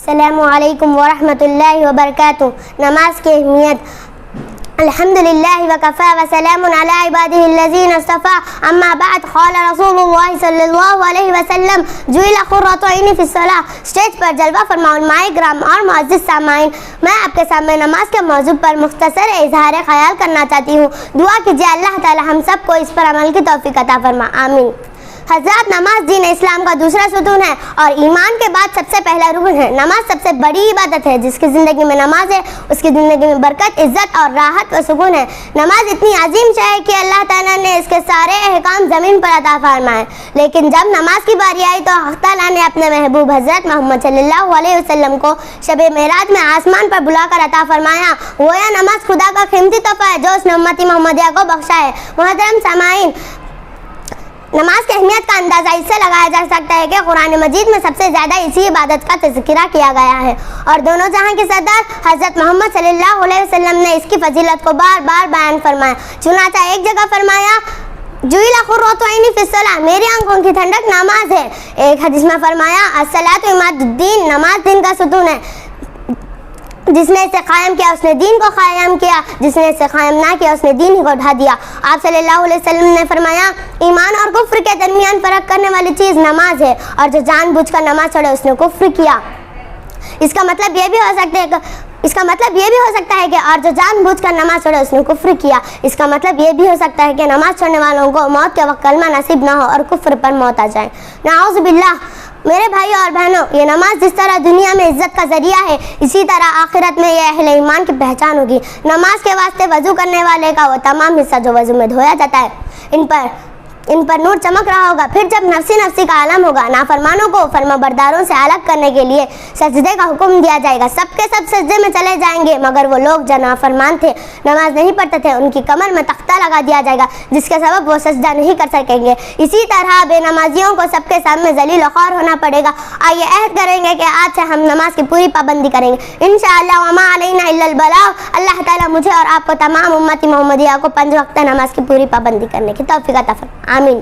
السلام علیکم ورحمۃ اللہ وبرکاتہ۔ نماز کی اہمیت۔ الحمدللہ وکفا وسلام علی عبادہ الذین اصطفیٰ، اما بعد، قال رسول اللہ صلی اللہ علیہ وسلم جعل قرۃ عینی فی الصلاۃ۔ اسٹیج پر جلوہ فرما علماء کرام اور معزز سامعین، میں آپ کے سامنے نماز کے موضوع پر مختصر اظہار خیال کرنا چاہتی ہوں۔ دعا کیجیے اللہ تعالی ہم سب کو اس پر عمل کی توفیق عطا فرما، آمین۔ حضرات، نماز دین اسلام کا دوسرا ستون ہے اور ایمان کے بعد سب سے پہلا رکن ہے۔ نماز سب سے بڑی عبادت ہے۔ جس کی زندگی میں نماز ہے اس کی زندگی میں برکت، عزت اور راحت و سکون ہے۔ نماز اتنی عظیم شے ہے کہ اللہ تعالیٰ نے اس کے سارے احکام زمین پر عطا فرمائے، لیکن جب نماز کی باری آئی تو حق تعالیٰ نے اپنے محبوب حضرت محمد صلی اللہ علیہ وسلم کو شب معراج میں آسمان پر بلا کر عطا فرمایا۔ گویا نماز خدا کا قیمتی تحفہ ہے جو اس نے امتی محمدیہ کو بخشا ہے۔ محترم سامعین، نماز کی اہمیت کا اندازہ اس سے لگایا جا سکتا ہے کہ قرآن مجید میں سب سے زیادہ اسی عبادت کا تذکرہ کیا گیا ہے، اور دونوں جہاں کے سردار حضرت محمد صلی اللہ علیہ وسلم نے اس کی فضیلت کو بار بار بیان فرمایا۔ چنانچہ ایک جگہ فرمایا جعل قرۃ عینی فی الصلاۃ، میری آنکھوں کی ٹھنڈک نماز ہے۔ ایک حدیث میں فرمایا الصلاۃ عماد الدین، نماز دین کا ستون ہے۔ جس نے اسے قائم کیا اس نے دین کو قائم کیا، جس نے اسے قائم نہ کیا اس نے دین ہی کو ڈھا دیا۔ آپ صلی اللہ علیہ وسلم نے فرمایا ایمان اور کفر کے درمیان فرق کرنے والی چیز نماز ہے، اور جو جان بوجھ کر نماز چھوڑے اس نے کفر کیا۔ اس کا مطلب یہ بھی ہو سکتا ہے کہ اور جو جان بوجھ کر نماز چھوڑے اس نے کفر کیا۔ اس کا مطلب یہ بھی ہو سکتا ہے کہ نماز چھوڑنے والوں کو موت کے وقت کلمہ نصیب نہ ہو اور کفر پر موت آ جائے، نعوذ باللہ۔ میرے بھائیوں اور بہنوں، یہ نماز جس طرح دنیا میں عزت کا ذریعہ ہے، اسی طرح آخرت میں یہ اہل ایمان کی پہچان ہوگی۔ نماز کے واسطے وضو کرنے والے کا وہ تمام حصہ جو وضو میں دھویا جاتا ہے، ان پر نور چمک رہا ہوگا۔ پھر جب نفسی کا عالم ہوگا، نافرمانوں کو فرما برداروں سے الگ کرنے کے لیے سجدے کا حکم دیا جائے گا۔ سب کے سب سجدے میں چلے جائیں گے مگر وہ لوگ جو نافرمان تھے، نماز نہیں پڑھتے تھے، ان کی کمر میں تختہ لگا دیا جائے گا جس کے سبب وہ سجدہ نہیں کر سکیں گے۔ اسی طرح بے نمازیوں کو سب کے سامنے ذلیل و خوار ہونا پڑے گا۔ آئیے عہد کریں گے کہ آج سے ہم نماز کی پوری پابندی کریں گے انشاءاللہ، وما علینا الا البلاغ۔ اللہ تعالیٰ مجھے اور آپ کو تمام امتی محمدیہ کو 5 وقت نماز کی پوری پابندی کرنے کی توفیق عطا فرمائے، آمین۔